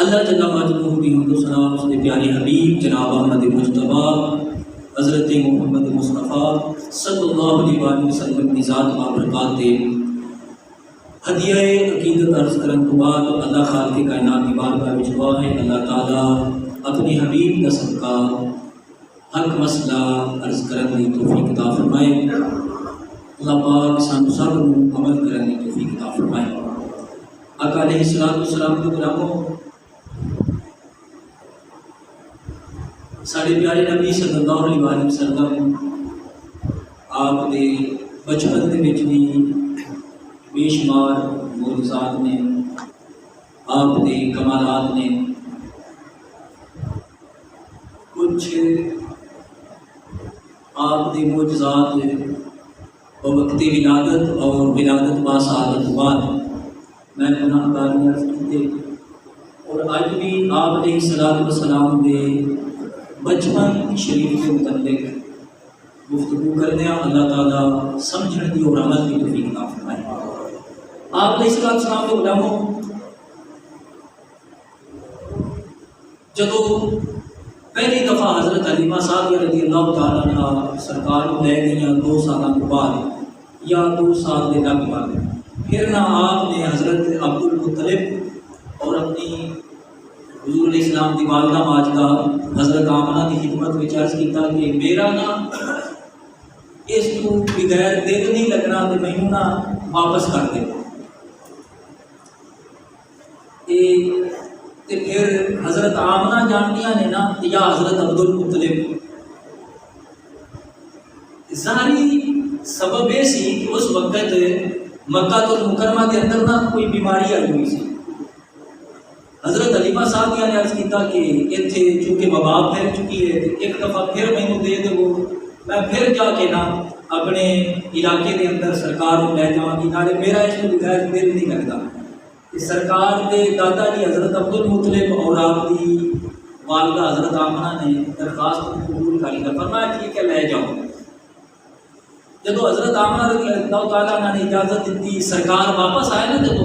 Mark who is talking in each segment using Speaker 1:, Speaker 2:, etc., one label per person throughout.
Speaker 1: اللہ جل مجدہ کی حمد و ثنا اس کے پیارے حبیب جناب احمد مجتبیٰ حضرت محمد مصطفیٰ صلی اللہ علیہ وسلم کی ذات بابرکات ہدیہ عقیدت عرض کرن تو بعد اللہ خالق کائنات کی بارگاہ میں دعا ہے اللہ تعالیٰ اپنے حبیب کا صدقہ حق مسئلہ عرض کرن کی توفیق عطا فرمائے۔ اللہ پاک سانو سب کو عمل کرن کی توفیق عطا فرمائے۔ آقا علیہ الصلوۃ والسلام کے غلاموں، سارے پیارے نبی صلی اللہ علیہ وسلم آپ کے بچپن کے بھی بے شمار معجزات نے، آپ کے کمالات نے، کچھ آپ کے معجزات وقت ولادت اور ولادت با سعادت بعد میں گناہ گار عرض کیتے، اور اج بھی آپ علیہ الصلوۃ والسلام کے بچپن شریف کے متعلق گفتگو کرنے اللہ تعالیٰ سمجھنے کی اور عمل کی توفیق عطا فرمائے۔ آپ علیہ السلام کے غلاموں، جدو پہلی دفعہ حضرت حلیمہ سعدیہ رضی اللہ تعالیٰ عنہ سرکار کو لے گئیں 2 سال کے بعد یا 2 سال کے لگ بعد، پھر نہ آپ نے حضرت عبد المطلب اور اپنی حضور علیہ السلام کی والدہ ماجدہ حضرت آمنہ کی خدمت میں عرض کیتا کہ میرا نا اس کو بغیر دل نہیں لگنا تو مینوں نہ واپس کر دے۔ پھر حضرت آمنہ جانتیاں نے نا یا حضرت عبد المطلب، ظاہری سبب یہ سی کہ اس وقت مکہ المکرمہ کے اندر نہ کوئی بیماری آئی ہوئی سی۔ حضرت حلیمہ سعدیہ نے عرض کیتا کہ اتنے چونکہ وبا پھیل چکی ہے، ایک دفعہ پھر مینوں دے دو، میں پھر جا کے نا اپنے علاقے کے اندر سرکار کو لے جاؤں گی، نالے میرا اس کو بغیر دل نہیں لگتا۔ سرکار کے دادا جی حضرت عبد المطلب اور آپ کی والدہ حضرت آمنہ نے درخواست قبول کر لیا، فرمایا ٹھیک ہے لے جاؤ۔ جب حضرت آمنہ رضی اللہ تعالیٰ عنہ نے اجازت دیتی، سرکار واپس آئے نا جب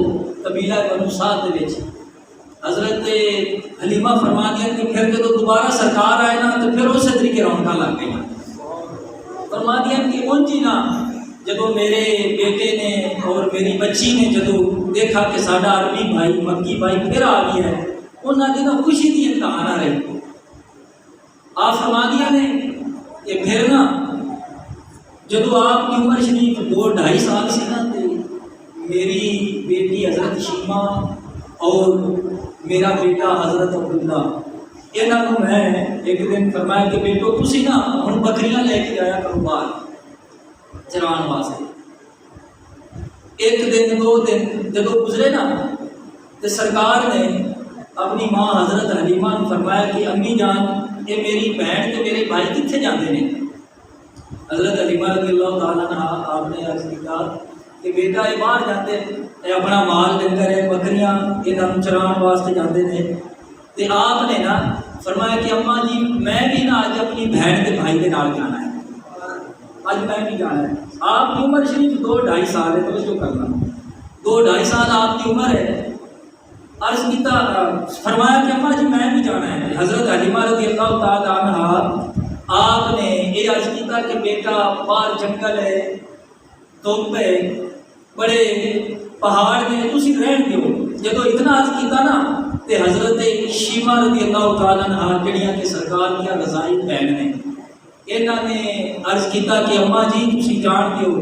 Speaker 1: قبیلہ بنو سعد دے وچ، حضرت حلیمہ فرما دیا کہ پھر جب دوبارہ سرکار آئے نا تو پھر اسی طریقے رونقاں لگ گئی۔ فرما دیا کہ اونجی نا جب میرے بیٹے نے اور میری بچی نے جب دیکھا کہ ساڈا عربی بھائی مکی بھائی پھر آ گیا ہے، انہوں نے نا خوشی کی امتحان آ رہی۔ آپ فرما دیا نے کہ پھر نا جب آپ کی عمر شریف 2-2.5 سال سے نا میری بیٹی حضرت شیمہ اور میرا بیٹا حضرت عبداللہ، یہاں کو میں ایک دن فرمایا کہ بیٹو تسی نا ہن بکریاں لے کے جایا کرو باہر چران واسطے۔ ایک دن 2 دن جب گزرے نا تو سرکار نے اپنی ماں حضرت حلیمہ نے فرمایا کہ امی جان یہ میری بہن تے میرے بھائی کتنے جاتے ہیں؟ حضرت حلیمہ رضی اللہ تعالیٰ عنہ آپ نے عرض کیا کہ بیٹا یہ باہر جاتے ہیں، اپنا مال ڈنگر ہے بکریاں یہ چران واسطے جاتے ہیں۔ تو آپ نے نا فرمایا کہ اماں جی میں بھی نا اج اپنی بہن کے بھائی کے نال جانا ہے، اج میں بھی جانا ہے۔ آپ کی عمر شریف 2-2.5 سال ہے، توجہ کرنا 2-2.5 سال آپ کی عمر ہے۔ عرض کیتا فرمایا کہ اماں جی میں بھی جانا ہے۔ حضرت حلیمہ رضی اللہ تعالیٰ عنہ آپ نے یہ عرض کیتا کہ بیٹا باہر جنگل ہے، دھوپ ہے، بڑے پہاڑ میں تسی رہن دیو۔ جب اتنا عرض کیتا نا تے حضرت شیمہ رضی اللہ تعالیٰ عنہ جڑیاں کہ سرکار کی رضائی بہن نے، انہوں نے عرض کیتا کہ اماں جی تسی جانتے ہو،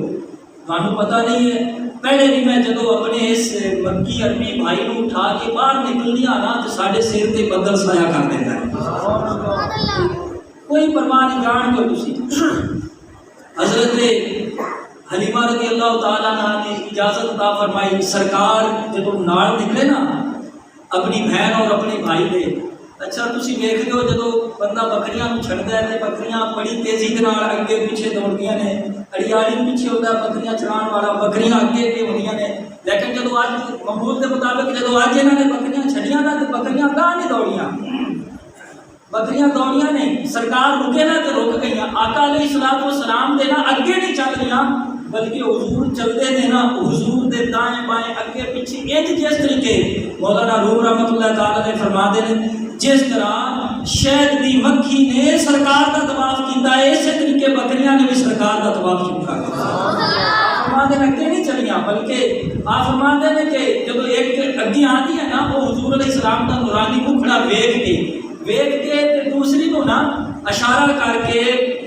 Speaker 1: تمہیں پتہ نہیں ہے پہلے بھی میں جدو اپنے اس مکی عربی بھائی کو اٹھا کے باہر نکلنی آنا تو ساڑھے سر تے بدل سایہ کر دیتا ہے، کوئی پرواہ نہیں جان کے تسی۔ حضرت حلیمہ رضی اللہ تعالیٰ عنہ نے اجازت عطا فرمائی، سرکار جب نال نکلے نا اپنی بہن اور اپنے بھائی دے، اچھا تسی دیکھ لو جب بندہ بکریاں چھڑتا ہے تو بکریاں بڑی تیزی کے نال اگے پیچھے دوڑدیاں نے، اڑیالی پیچھے ہوتا ہے بکریاں چران والا، بکریاں اگے اگے ہوندیاں نے۔ لیکن جب اج معمول کے مطابق جب اج انہوں نے بکریاں چھڑیاں نا تو بکریاں گاہ نہیں دوڑیاں، بکریاں دوڑیاں نہیں، سرکار رکے نا تو رک گئی۔ آقا علیہ السلام دے نا اگے نہیں چل رہی، بلکہ حضور چلتے تھے نا، حضور دے دائیں بائیں اگے پیچھے ایک جس طریقے مولانا روم رحمۃ اللہ تعالی نے فرما دے جس طرح شہد دی مکھی نے سرکار کا طواف کیتا ہے، اسی طریقے بکریاں نے بھی سرکار کا طواف کیتا ہے۔ فرماتے ہیں کہ نہیں چلیاں، بلکہ آپ فرماتے ہیں کہ جب ایک اگی آتی ہے نا، وہ حضور علیہ السلام کا نورانی مکھڑا ویکھ کے تے دوسری کو نا اشارہ کر کے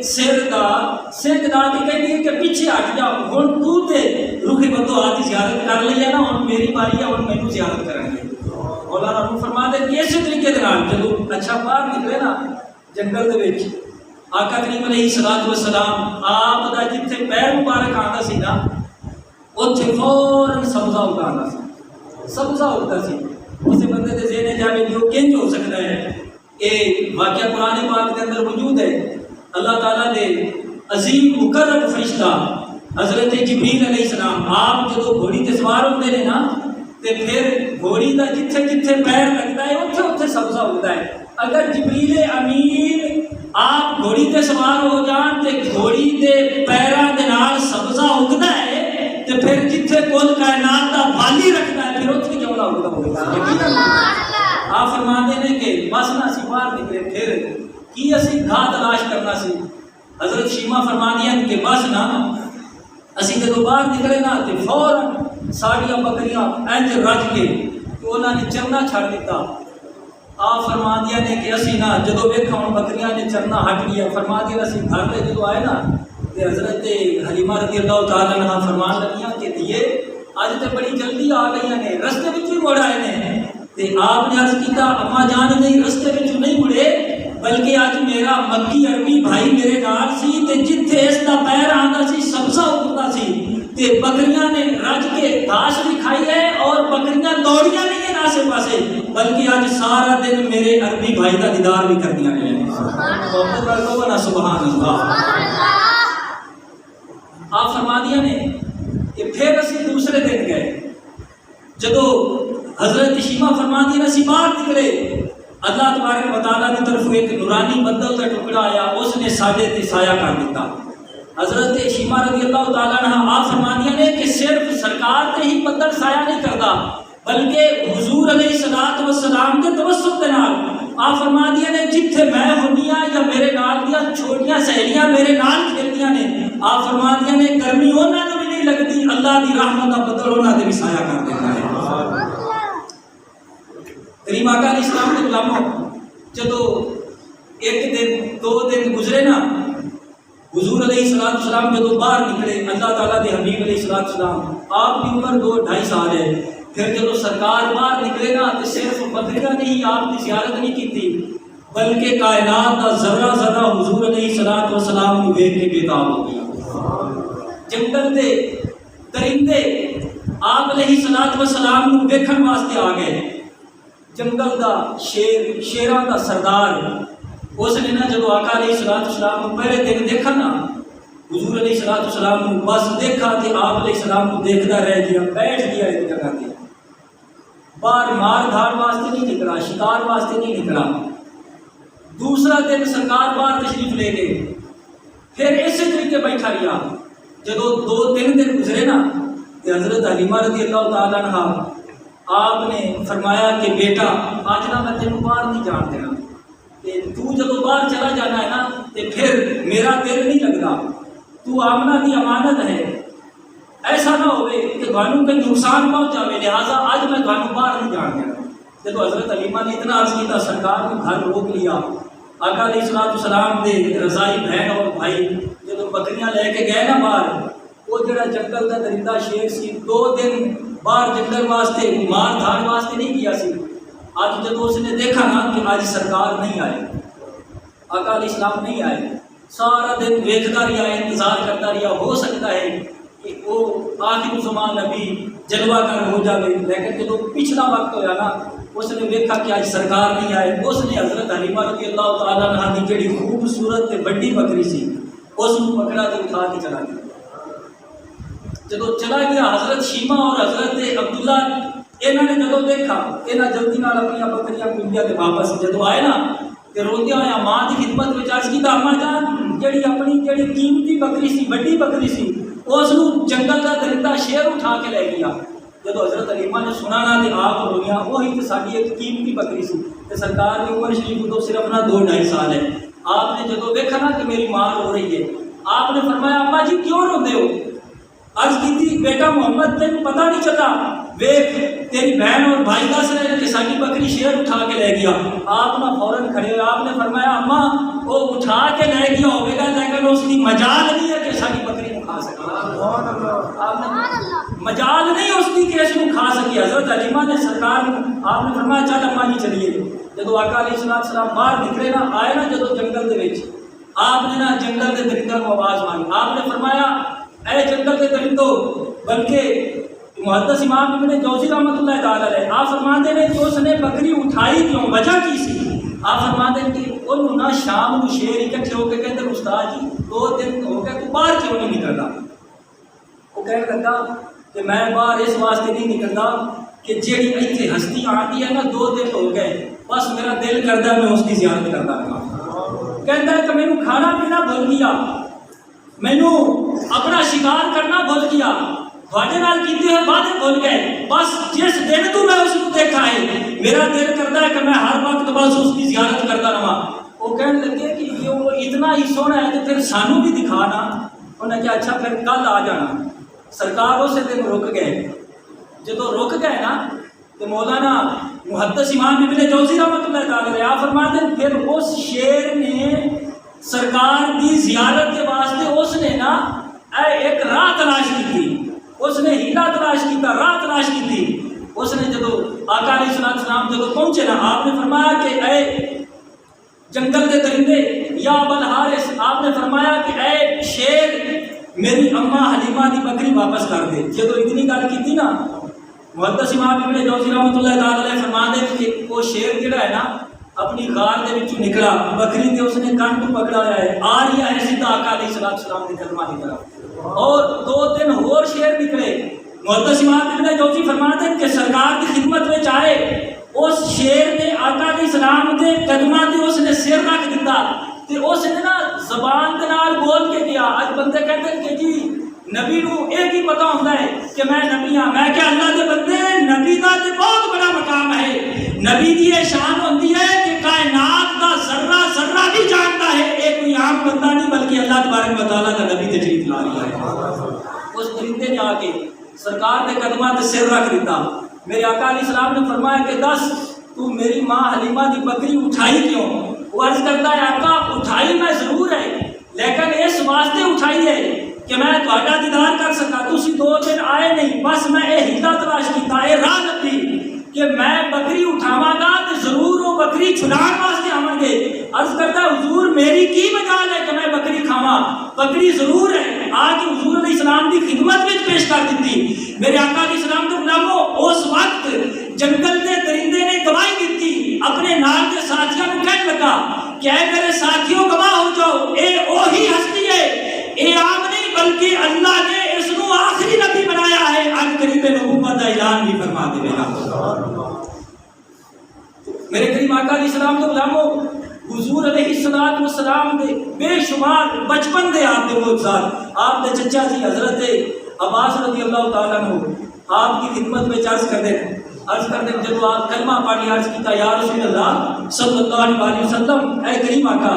Speaker 1: سر دا کہتی ہے کہ پیچھے ہٹ جا، ہن تو تے رخ بدوعا دی زیارت کر لئی ہے نا، ہن میری باری ہے، ہن مینوں زیارت کریں گے۔ مولانا روم فرماتے ہیں کہ اسی طریقے دے نال جدوں اچھا باہر نکلے نا جنگل دے وچ، آقا کریم علیہ الصلوۃ والسلام آپ دا جتھے پیر مبارک آندا سی نا، اوتھے فوراً سبزہ اگانا سی، سبزہ اگتا سی۔ اسے بندے دے ذہن جاوے جو کنج ہو سکتا ہے، یہ واقعہ قرآن پاک کے اندر موجود ہے۔ اللہ تعالیٰ دے عظیم مقرب فرشتہ حضرت جبریل علیہ السلام آپ جدو گھوڑی تے سوار ہوتے ہیں نا، تے پھر گھوڑی دا جتھے جتھے پیر لگتا ہے اوتھے اوتھے سبزہ اگتا ہے۔ اگر جبریل امین آپ گھوڑی تے سوار ہو جان تے گھوڑی دے پیراں دے نال سبزہ اگتا ہے، تے پھر جتھے کل کائنات دا بالی رکھتا ہے پھر اوتھے کیوں نہ اگتا ہوگا؟ آپ فرماتے ہیں کہ بس نہ سی باہر نکلے، پھر کی اسی گھاہ تلاش کرنا سی۔ حضرت شیمہ فرماتی ہیں کہ بس نہ اسی جدو باہر نکلے نا تے فوراً ساڑیاں بکریاں انج رج کے انہوں نے چرنا چھڑ دیتا۔ آپ فرماتی ہیں کہ اسی نہ جدو ویکھا ہوں بکریاں نے چرنا ہٹ گیا، فرماتی ہیں اسی گھر پہ جدو آئے نا تے حضرت حلیمہ رضی اللہ تعالیٰ عنہ فرمان لگیاں کہ دیے آج تے بڑی جلدی آ گئی نے، رستے وچ ہی مڑ آئے نے۔ تے آپ نے عرض کیتا اما جان نہیں رستے وچ نہیں مڑے، بلکہ آج میرا مکی عربی بھائی میرے نال سی تے جتھے اس دا پیر آندا سی سبزہ اگتا سی تے بکریاں نے رج کے گھاس بھی کھائی ہے اور بکریاں دوڑیاں نہیں ہیں آسے پاسے، بلکہ آج سارا دن میرے عربی بھائی دا دیدار بھی کر دیا گیا۔ سبحان اللہ۔ آپ فرما دیا نے کہ پھر اسی دوسرے دن گئے، جدو حضرت شیمہ فرما دیا اسی باہر نکلے، اللہ تبارک و تعالیٰ کی طرف ایک نورانی بدل کا ٹکڑا آیا، اس نے ساڈے تے سایہ کر دیتا۔ حضرت شیمہ رضی اللہ تعالیٰ عنہ آپ فرمانیاں نے کہ صرف سرکار تے ہی بدل سایہ نہیں کرتا، بلکہ حضور علیہ الصلوۃ والسلام کے توسط کے نال آپ فرمانیاں نے جتھے میں ہونیاں یا میرے نال دیاں چھوٹیاں سہیلیاں میرے نال کھیلدیاں نے، آپ فرمانیاں نے گرمی انہاں نوں بھی نہیں لگتی، اللہ دی رحمت دا بدل انہاں تے بھی سایہ کر دیتا ہے۔ کریم آقا علیہ السلام کے غلاموں جدو ایک دن دو دن گزرے نا، حضور علیہ السلام جدو باہر نکلے، اللہ تعالیٰ دے حبیب علیہ السلام آپ کی عمر 2-2.5 سال ہے، پھر جدو سرکار باہر نکلے نا تو صرف بکریاں نے ہی آپ کی زیارت نہیں کی تھی، بلکہ کائنات کا ذرہ ذرہ حضور علیہ السلام کو دیکھ کے بےتاب ہو گیا۔ جنگل دے درندے آپ علیہ السلام کو دیکھن واسطے آ گئے۔ جنگل دا شیراں دا سردار اس نے نا جدو آقا علیہ السلام کو پہلے دن دیکھا نا، حضور علیہ السلام کو بس دیکھا کہ آپ علیہ السلام کو دیکھتا رہ گیا، بیٹھ گیا ایک جگہ پہ، باہر مار دھاڑ واسطے نہیں نکلا، شکار واسطے نہیں نکلا۔ دوسرا دن سرکار باہر تشریف لے گئے، پھر اسی طریقے بیٹھا رہا۔ جدو 2-3 دن گزرے نا تو حضرت حلیمہ رضی اللہ تعالیٰ عنہ آپ نے فرمایا کہ بیٹا آج نہ میں تینوں باہر نہیں جان دینا، تو جب باہر چلا جانا ہے نا تو پھر میرا دل نہیں لگتا، تو آمنہ کی امانت ہے، ایسا نہ ہوئے کہ تھانوں کہیں نقصان پہنچ جائے، لہٰذا آج میں تھانوں باہر نہیں جان دینا۔ جب حضرت حلیمہ نے اتنا عرض کیا، سرکار کو گھر روک لیا۔ آقا علیہ السلام دے رضائی بہن اور بھائی جب بکریاں لے کے گئے نا باہر، وہ جڑا جنگل کا درندہ شیر سی 2 دن باہر جنگل واسطے مار دھاڑ واسطے نہیں کیا سی، آج جب اس نے دیکھا نا کہ آج سرکار نہیں آئے، آقا علیہ السلام نہیں آئے، سارا دن دیکھتا رہا، انتظار کرتا رہا، ہو سکتا ہے کہ وہ آخر زمان ابھی جلوہ کر ہو جائے، لیکن جب پچھلا وقت ہوا نا اس نے دیکھا کہ آج سرکار نہیں آئے، اس نے حضرت حلیمہ رضی اللہ تعالیٰ عنہ کی جڑی خوبصورت بڑی بکری سی اس کو پکڑا تو اٹھا کے چلا گیا۔ جب چلا گیا حضرت شیمہ اور حضرت عبداللہ انہوں نے جدو دیکھا، انہوں جلدی نال اپنی بکریاں پنڈیا کے واپس جدو آئے نا تو روندیا ہوا ماں کی خدمت میں عرض کیتا، اما جان جڑی اپنی جڑی قیمتی بکری سی بڑی بکری سی اس جنگل کا درندہ شیر اٹھا کے لے گیا. جب حضرت علیمہ نے سنا نا تو آپ رویاں وہی تو ساری ایک قیمتی بکری سی تے سرکار کی عمر شریف تو صرف نہ 2-2.5 سال ہے. آپ نے جب دیکھا نا کہ میری ماں رو رہی ہے آپ نے فرمایا اماں جی کیوں روندے ہو؟ عرض کی تھی بیٹا محمد تین پتہ نہیں چلا ویکھ تیری بہن اور بھائی دس رہے کہ ساری بکری شیر اٹھا کے لے گیا. آپ نہ فوراً کھڑے ہوئے آپ نے فرمایا اماں وہ اٹھا کے لے گیا ہوگا لیکن اس کی مجال نہیں ہے کہ ساری بکری کو کھا سکے. آپ نے مجال نہیں اس کی کہ اس کو کھا سکی. حضرت علیمہ نے سرکار آپ نے فرمایا چل اماں جی چلیے. جب آقا علیہ السلام باہر نکلے نا آئے نا جب جنگل دے وچ آپ نے نا جنگل کے درندوں کو آواز ماری. آپ نے فرمایا اے جنگل کے درندوں بلکہ محدث امام ابن جوزی رحمۃ اللہ تعالی علیہ آپ فرماتے ہیں کہ اس نے بکری اٹھائی کیوں وجہ کی سی. آپ فرماتے ہیں کہ انہوں نہ شام کو شیر اکٹھے ہو کے کہتے استاد جی 2 دن ہو گئے تو باہر کیوں نہیں نکلتا؟ وہ کہنے لگا کہ میں باہر اس واسطے نہیں نکلتا کہ جیڑی ایتھے ہستی آتی ہے نا 2 دن ہو گئے بس میرا دل کرتا ہے میں اس کی زیارت کرتا رہا. کہتا ہے کہ میں نے کھانا پینا بھول گیا میں نے اپنا شکار کرنا بھول گیا تھوڑے نال کیتے ہوئے باتیں بھول گئے بس جس دن تو میں اس کو دیکھا ہے میرا دل کرتا ہے کہ میں ہر وقت بس اس کی زیارت کرتا رہا. وہ کہنے لگے کہ یہ وہ اتنا ہی سونا ہے تو پھر سانو بھی دکھانا. انہوں نے کہا اچھا پھر کل آ جانا. سرکار اس دن رک گئے. جب رک گئے نا تو مولانا محدث امام ابن جوزی رحمۃ اللہ تعالی علیہ آپ فرماتے ہیں پھر اس شیر نے سرکار کی زیارت کے واسطے اس نے نا ایک راہ تلاش کی تھی. اس نے ہیلا تلاش کیتا راہ تلاش کی تھی. اس نے جب آقا علیہ السلام جب پہنچے نا آپ نے فرمایا کہ اے جنگل کے درندے یا ابل حارث آپ نے فرمایا کہ اے شیر میری اماں حلیمہ دی بکری واپس کر دے. جب اتنی گل کی تھی نا محدث امام ابن جوزی رحمۃ اللہ تعالی علیہ فرماتے ہیں کہ وہ شیر جڑا ہے نا اپنی غار دے وچوں نکلا بکری تے اس نے کان تو پکڑا ہے آ رہی ہے سیدھا آقا علیہ السلام کے قدماں کی طرف اور 2-3 اور شیر نکلے. محدث امام ابن جوزی فرماتے ہیں کہ سرکار کی خدمت میں آئے اس شیر نے آقا علیہ السلام کے قدماں تے اس نے سر رکھ دیتا تے اس نے نا زبان دے نال بول کے گیا. اج بندے کہتے ہیں کہ جی نبی نو ایک ہی پتہ ہوتا ہے کہ میں نبی ہاں. میں کہ اللہ دے بندے نبی دا تے بہت بڑا مقام ہے. نبی دی یہ شان ہوتی ہے کہ کائنات کا ذرہ ذرہ بھی جانتا ہے. ایک کوئی عام بندہ نہیں بلکہ اللہ تبارک و تعالیٰ کا نبی تشریف لا رہا ہے. اس درندے نے آ کے سرکار نے قدماں تے سر رکھ دیتا. میرے آقا علیہ السلام نے فرمایا کہ دس تو میری ماں حلیمہ دی بکری اٹھائی کیوں؟ وہ عرض کرتا ہے آقا اٹھائی میں ضرور ہے لیکن اس واسطے اٹھائی ہے کہ میں تہاڈا دیدار کر سکا. تسی 2 دن آئے نہیں بس میں یہ ہیلا تلاش کیتا اے راہ لبھی کہ میں بکری اٹھاواں گا تو ضرور وہ بکری چھڑان واسطے آواں گے. عرض کرتا ہے حضور میری کی مجال ہے کہ میں بکری کھاواں؟ بکری ضرور ہے. آ کے حضور علیہ السلام کی خدمت میں پیش کر دیتی. میرے آقا علیہ السلام کے غلاموں اس وقت جنگل کے درندے نے گواہی دیتی اپنے نال کے ساتھیوں کو کہنے لگا کہ اے میرے ساتھیوں گواہ ہو جاؤ اے وہی ہستی ہے اے عام نہیں بلکہ اللہ نے اس کو آخری نبی بنایا ہے. ان قریب نبوت کا اعلان بھی فرما دے گا. میرے کریم آقا علیہ السلام کے غلاموں حضور علیہ السلام دے بے شمار بچپن دے آپ دے معجزات آپ دے چچا جی حضرت عباس رضی اللہ تعالیٰ عنہ آپ کی خدمت میں عرض کر دیں جب آپ کلمہ پڑھی عرض کیتا یا رسول اللہ صلی اللہ علیہ وسلم اے کریم آقا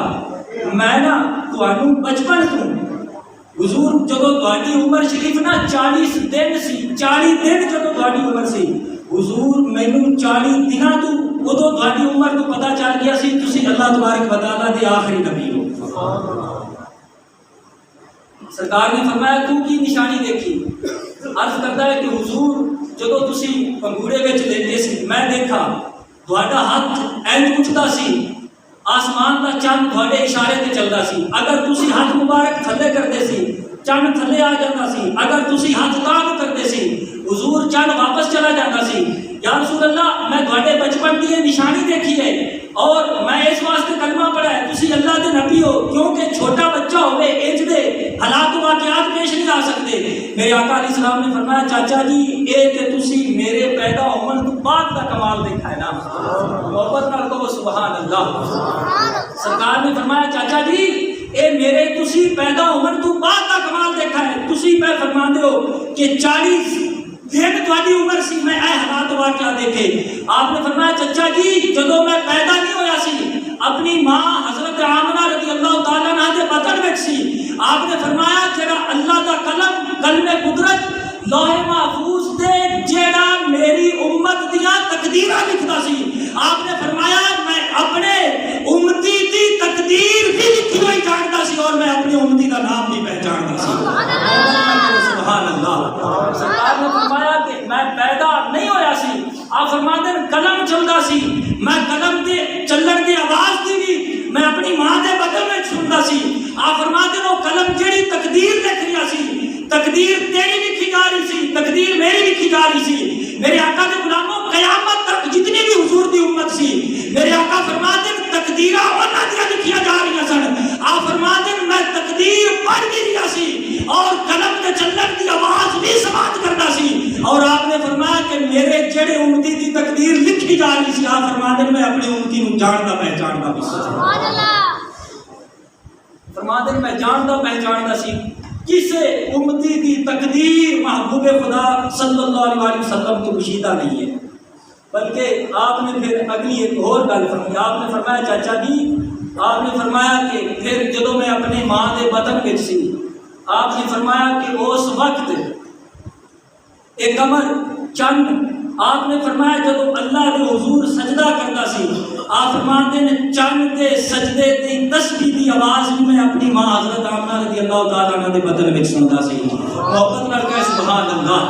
Speaker 1: میں نا تانوں بچپن تو حضور جدو تہاڈی عمر شریف نا 40 دن سی 40 دن جدو تہاڈی عمر سی حضور مینوں 40 دناں تو ادو تہاڈی عمر تو پتہ چل گیا سی تسی اللہ تبارک و تعالیٰ دے آخری نبی ہو. سرکار نے فرمایا تو کی نشانی دیکھی؟ عرض کرتا ہے کہ حضور جدو تسی پنگوڑے وچ لیندے سی میں دیکھا تہاڈا ہاتھ اینج اٹھدا سی آسمان کا چند تھوڑے اشارے تے چلدا سی. اگر تسی ہاتھ مبارک تھلے کرتے سی چند تھلے آ جاتا سی. اگر تسی ہاتھ تاب کرتے سی حضور چند واپس چلا جاتا سی. یا رسول اللہ میں تھوڑے بچپن کی یہ نشانی دیکھی ہے اور میں اس واسطے کلمہ پڑھا ہے تسی اللہ دے نبی ہو کیونکہ چھوٹا بچہ ہوئے ایج دے حالات واقعات پیش نہیں آ سکتے. میرے آقا علیہ السلام نے فرمایا چاچا جی اے تے تسی میرے پیدا ہونے تو بعد کا کمال دیکھا ہے نا. محبت نال کہو سبحان اللہ. سرکار نے فرمایا چاچا جی اے میرے تسی پیدا ہونے تو بعد کا کمال دیکھا ہے. تسی پہ فرماندے ہو کہ 40 دن تہاڈی عمر سی میں اے حالات واقعہ دیکھے. آپ نے فرمایا چچا جی جدوں میں پیدا نہیں ہویا سی اپنی ماں حضرت آمنہ رضی اللہ تعالیٰ عنہ دے بطن وچ سی. آپ نے فرمایا جڑا اللہ دا قلم قدرت لوح محفوظ تے جڑا میری امت دیاں تقدیراں لکھدا سی. آپ نے فرمایا میں اپنے امتی دی تقدیر بھی لکھی ہوئی جانتا سی اور میں اپنی امتی دا نام بھی پہچانتا سی. سبحان اللہ. سرکار نے فرمایا کہ میں پیدا نہیں ہویا سی. آپ فرماتے ہیں قلم چلدا سی میں قلم دے چلن دی آواز دی بھی میں اپنی ماں دے بدن میں سندا سی. آپ فرماتے ہیں وہ قلم جڑی تقدیر لکھ رہا سی تقدیر تیری لکھی جا رہی سی تقدیر میری لکھی جا رہی سی. میرے آقا دے غلاموں قیامت تک جتنی بھی حضور دی امت سی میرے آقا فرماتے ہیں تقدیراں انہاں دی لکھیاں جا رہی سن. آپ فرماتے ہیں میں تقدیر پڑھ بھی رہا سی اور قلم تے چلن دی آواز بھی سماعت کرتا سی. اور آپ نے فرمایا کہ میرے جڑے امتی دی تقدیر لکھی جا رہی سی آپ فرماتے ہیں میں اپنے امتی نو جاندا پہچاندا بھی سی. سبحان اللہ. فرماتے ہیں میں جاندا پہچاندا سی کسے امتی دی تقدیر محبوب خدا صلی اللہ علیہ وسلم کو پوشیدہ نہیں ہے. بلکہ آپ نے پھر اگلی ایک اور گل فرمائی. آپ نے فرمایا چاچا جی آپ نے فرمایا کہ پھر جدوں میں اپنے ماں دے بطن وچ سی آپ نے فرمایا کہ اس وقت ایک قمر چند آپ نے فرمایا جدوں اللہ دے حضور سجدہ کرتا سی آپ فرماتے ہیں چند دے سجدے دی تسبیح دی آواز بھی میں اپنی ماں حضرت آمنہ رضی اللہ تعالیٰ عنہ دے بدن وچ سنتا سی. محبت نال کہے سبحان اللہ.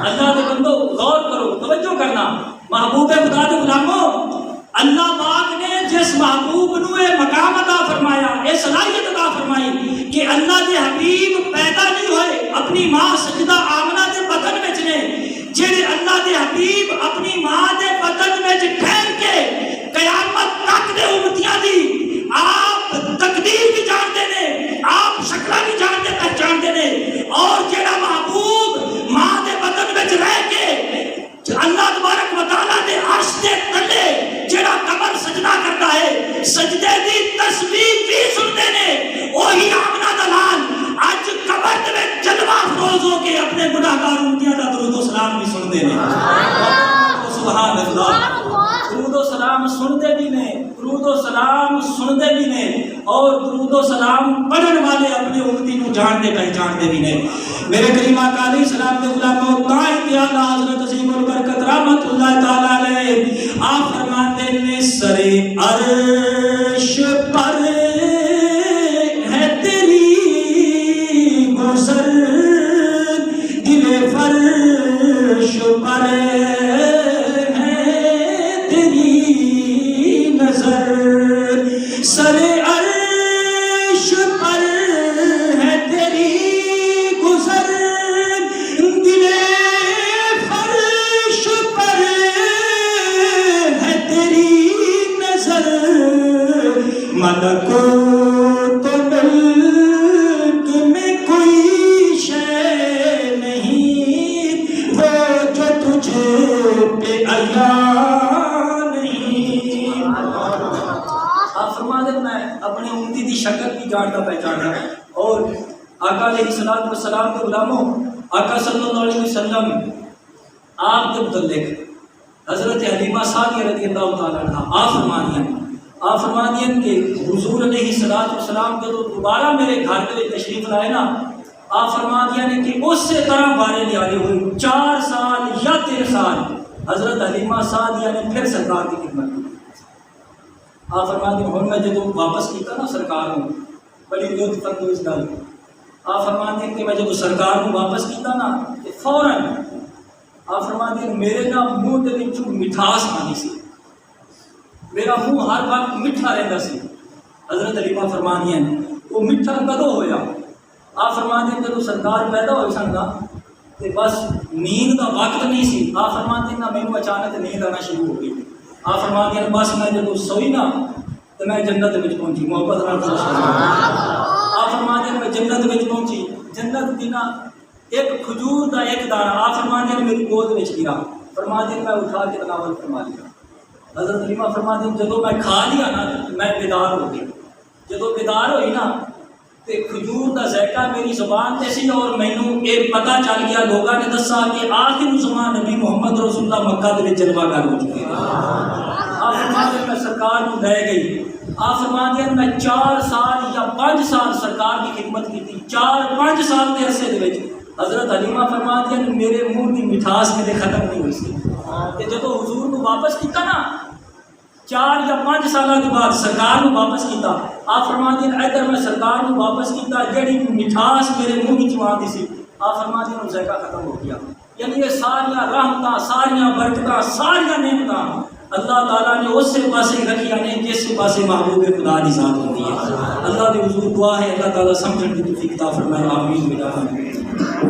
Speaker 1: اللہ دے بندو غور کرو توجہ کرنا. محبوب خدا دے غلاموں اللہ پاک نے جس محبوب نو اے مقام عطا فرمایا اے صلاحیت عطا فرمائی کہ اللہ دے حبیب پیدا نہیں ہوئے اپنی ماں سجدہ آمنہ دے بدن وچ نے جڑے اللہ دے حبیب اپنی ماں دے بدن وچ ٹھہر کے قیامت تک دے امتیاں دی آپ تقدیر بھی جانتے نے آپ شکلہ بھی جانتے پہچانتے نے. اور جڑا محبوب ماں دے بدن وچ رہ کے اللہ تبارک و تعالیٰ دے عرش دے تلے جڑا قبر سجدہ کرتا ہے سجدے دی تسبیح بھی سنتے نے. وہی آمنہ دا لال اج قبر دے وچ جلوہ افروز ہو کے اپنے گناہگار امتیاں دا درود و سلام بھی سنتے نے. سبحان اللہ. درود و سلام سنتے بھی نے درود و سلام سنتے بھی نے اور درود و سلام پڑھن والے اپنے امتی کو جانتے پہچانتے بھی نے. میرے کریم آقا علیہ السلام کے غلاموں قائد اعلیٰ حضرت عظیم البرکت رحمت اللہ تعالی علیہ آپ فرماتے ہیں سرے عرش پر ہے تیری گزر دل فرش پر سرے عرش پر ہے تیری گزر دل فرش پر ہے تیری نظر ملکوت ملک میں کوئی شے نہیں وہ جو تجھے پہ اللہ اپنے امتی دی شکل بھی جانتا پہچانا. اور آقا علیہ الصلوۃ والسلام کے غلاموں آقا صلی اللہ علیہ وسلم آپ کے متعلق حضرت حلیمہ سعدیہ رضی اللہ تعالیٰ عنہ آپ فرمانیاں کہ حضور علیہ الصلوۃ والسلام کے دوبارہ میرے گھر کے تشریف لائے نا آپ فرمانیاں نے کہ اس سے طرح بارے نیالے ہوئی 4 سال یا 3 سال حضرت حلیمہ سعدیہ نے پھر سرکار کی خدمت کی. آپ فرماتے ہیں ہوں میں جب واپس کیتا نا سرکار ہوں بڑی لطف اندوز گل آپ فرماتے ہیں کہ میں جب سرکار کو واپس کیتا نا کہ فوراً آپ فرماتے ہیں میرے نا منہ دے وچوں مٹھاس آنی سی میرا منہ ہر وقت میٹھا رہتا سی. حضرت حلیمہ فرماتی ہیں وہ میٹھا کدوں ہویا آپ فرماتے ہیں جب سرکار پیدا ہوئی سن نا تو بس نیند کا وقت نہیں سی. آپ فرماتے ہیں نا مینوں اچانک نیند آنا شروع ہو گئی. آپ فرماتے ہیں بس میں جب سوئی نا تو میں جنت میں پہنچی. محبت آپ فرماتے ہیں میں جنت میں پہنچی. جنت دینا ایک کھجور کا ایک دانہ آپ فرماتے ہیں میری گود میں گرا. فرماتے ہیں میں اٹھا کے تناول فرما لیا. حضرت حلیمہ فرماتے ہیں جب میں کھا لیا نا میں بیدار ہو گئی. جب بیدار ہوئی نا تے کھجور دا ذائقہ میری زبان تے سی اور مینوں یہ پتہ چل گیا، لوگوں نے دسا کہ آخر زمان نبی محمد رسول اللہ مکہ دے وچ جلوہ گر ہو چکے ہیں۔ آپ فرماتے ہیں میں سرکار کو لے گئی، آپ فرماتے ہیں میں 4 سال یا 5 سال سرکار کی خدمت کی تھی، 4-5 سال کے عرصے دے وچ حضرت حلیمہ فرماتی ہیں میرے منہ کی مٹھاس میرے ختم نہیں ہوئی سی کہ جب حضور کو واپس کیتا نا 4 یا 5 سال کے بعد سرکار کو واپس کیتا، آپ فرماتے ہیں ادھر میں سرکار کو واپس کیتا جڑی مٹھاس میرے منہ کی آتی سی آپ فرماتے ہیں ذائقہ ختم ہو گیا۔ یعنی یہ ساریاں رحمتاں، ساریاں برکتاں، ساریاں نعمتاں اللہ تعالیٰ نے اس سے پاسے رکھیا نے جس سے پاسے محبوب خدا کی ذات ہوتی ہے۔ اللہ کے حضور دعا ہے اللہ تعالیٰ سمجھنے کی توفیق عطا فرمائے، آمین۔